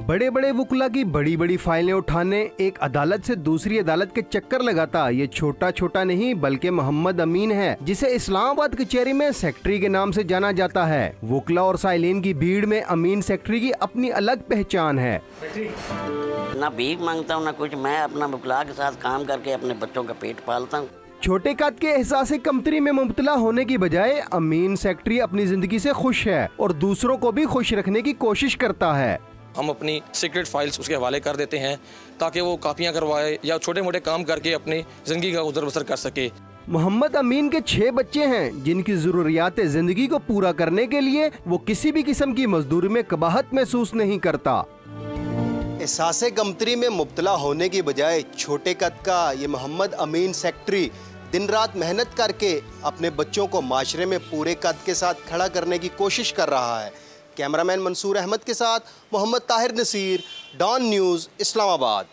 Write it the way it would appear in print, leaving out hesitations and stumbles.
बड़े बड़े वकीला की बड़ी बड़ी फाइलें उठाने, एक अदालत से दूसरी अदालत के चक्कर लगाता ये छोटा छोटा नहीं बल्कि मोहम्मद अमीन है, जिसे इस्लामाबाद कचहरी में सेक्रेटरी के नाम से जाना जाता है। वकीला और साइलिन की भीड़ में अमीन सेक्रेटरी की अपनी अलग पहचान है। ना भीख मांगता हूँ ना कुछ, मैं अपना वकीला के साथ काम करके अपने बच्चों का पेट पालता हूँ। छोटे कद के एहसास कमतरी में मुब्तला होने की बजाय अमीन सेक्रेटरी अपनी जिंदगी से खुश है और दूसरों को भी खुश रखने की कोशिश करता है। हम अपनी सीक्रेट फाइल्स उसके हवाले कर देते हैं ताकि वो कापियां करवाए या छोटे मोटे काम करके अपनी ज़िंदगी का गुजर बसर कर सके। मोहम्मद अमीन के 6 बच्चे हैं जिनकी ज़रूरियात ज़िंदगी को पूरा करने के लिए वो किसी भी किस्म की मजदूरी में कबाहत महसूस नहीं करता। एहसास कमतरी में मुब्तला होने की बजाय छोटे कद का ये मोहम्मद अमीन सेक्रेटरी दिन रात मेहनत करके अपने बच्चों को माशरे में पूरे कद के साथ खड़ा करने की कोशिश कर रहा है। कैमरामैन मंसूर अहमद के साथ मोहम्मद ताहिर नसीर, डॉन न्यूज़, इस्लामाबाद।